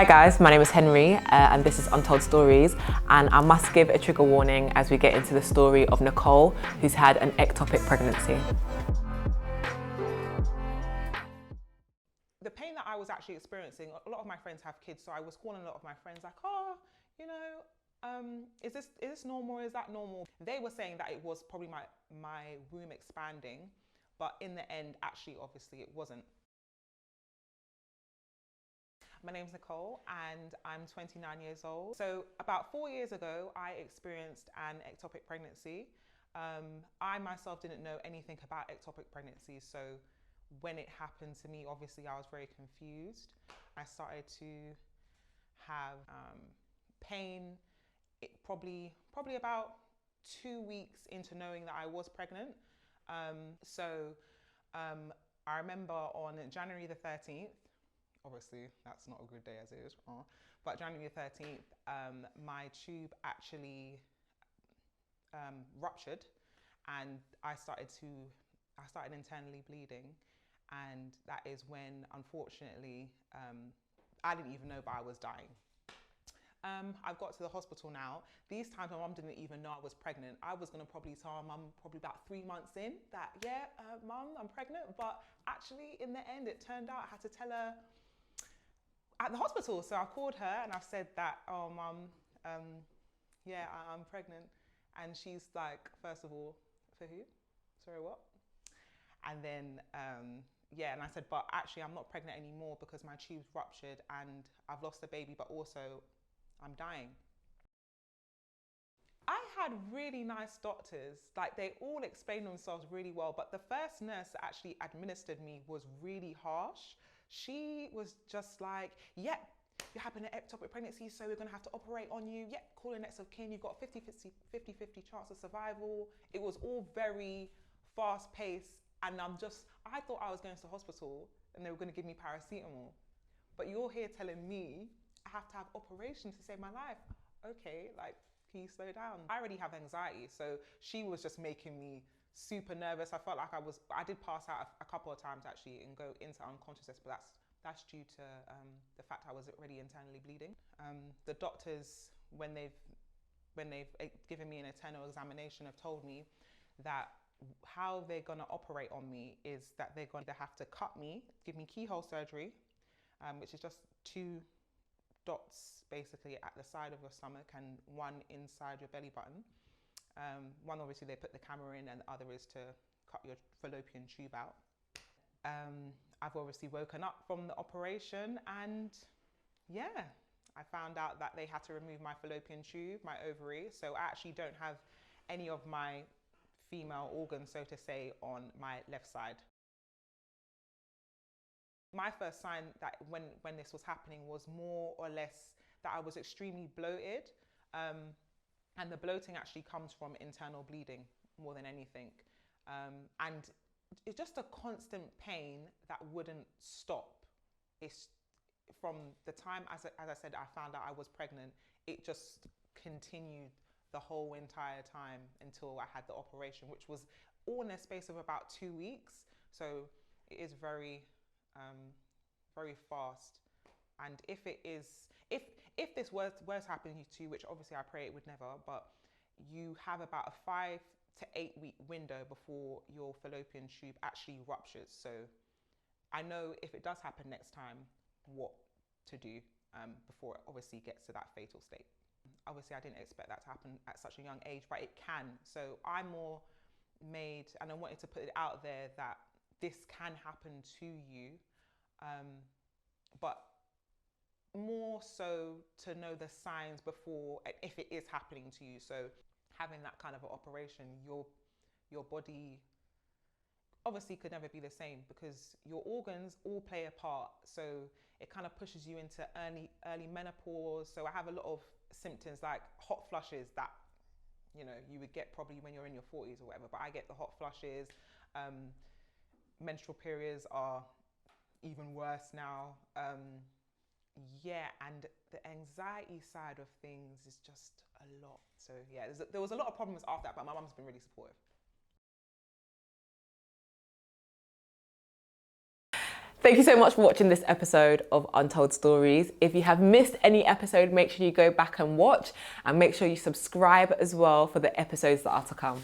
Hi guys, my name is Henrie and this is Untold Stories, and I must give a trigger warning as we get into the story of Nicole, who's had an ectopic pregnancy. The pain that I was actually experiencing, a lot of my friends have kids, so I was calling a lot of my friends like, oh, you know, is this normal, is that normal? They were saying that it was probably my womb expanding, but in the end, actually, obviously it wasn't. My name's Nicole and I'm 29 years old. So about 4 years ago, I experienced an ectopic pregnancy. I myself didn't know anything about ectopic pregnancies, so when it happened to me, obviously I was very confused. I started to have pain, probably about 2 weeks into knowing that I was pregnant. I remember on January the 13th, obviously that's not a good day as it is, but January the 13th, my tube actually ruptured, and I started internally bleeding, and that is when, unfortunately, I didn't even know, but I was dying. I've got to the hospital now. These times my mum didn't even know I was pregnant. I was gonna probably tell my mum probably about 3 months in that, yeah, mum, I'm pregnant. But actually in the end, it turned out I had to tell her at the hospital. So I called her and I've said that, oh mum, yeah, I'm pregnant. And she's like, first of all, for who? Sorry, what? And then, yeah, and I said, but actually I'm not pregnant anymore because my tube's ruptured and I've lost a baby, but also I'm dying. I had really nice doctors, like they all explained themselves really well, but the first nurse that actually administered me was really harsh. She was just like, yep, you're having an ectopic pregnancy, so we're gonna have to operate on you. Yep, call the next of kin, you've got 50-50 chance of survival. It was all very fast paced, and I thought I was going to the hospital and they were gonna give me paracetamol. But you're here telling me I have to have operations to save my life. Okay, like, can you slow down? I already have anxiety, so she was just making me super nervous. I felt like I did pass out a couple of times actually and go into unconsciousness, but that's due to the fact I was already internally bleeding. The doctors, when they've given me an internal examination, have told me that how they're gonna operate on me is that they're going to have to cut me, give me keyhole surgery, which is just 2 dots basically at the side of your stomach and 1 inside your belly button. One, obviously they put the camera in, and the other is to cut your fallopian tube out. I've obviously woken up from the operation, and yeah, I found out that they had to remove my fallopian tube, my ovary, so I actually don't have any of my female organs, so to say, on my left side. My first sign that when this was happening was more or less that I was extremely bloated, and the bloating actually comes from internal bleeding more than anything, and it's just a constant pain that wouldn't stop. It's from the time, as I said, I found out I was pregnant, it just continued the whole entire time until I had the operation, which was all in a space of about 2 weeks. So it is very fast. And if this were to happen to you, which obviously I pray it would never, but you have about a 5 to 8 week window before your fallopian tube actually ruptures. So I know if it does happen next time, what to do before it obviously gets to that fatal state. Obviously I didn't expect that to happen at such a young age, but it can. So I'm more made, and I wanted to put it out there that this can happen to you, but more so to know the signs before, if it is happening to you. So having that kind of an operation, your body obviously could never be the same because your organs all play a part. So it kind of pushes you into early menopause. So I have a lot of symptoms like hot flushes that, you know, you would get probably when you're in your 40s or whatever, but I get the hot flushes. Menstrual periods are even worse now. Yeah, and the anxiety side of things is just a lot. So yeah, there was a lot of problems after that, but my mum's been really supportive. Thank you so much for watching this episode of Untold Stories. If you have missed any episode, make sure you go back and watch, and make sure you subscribe as well for the episodes that are to come.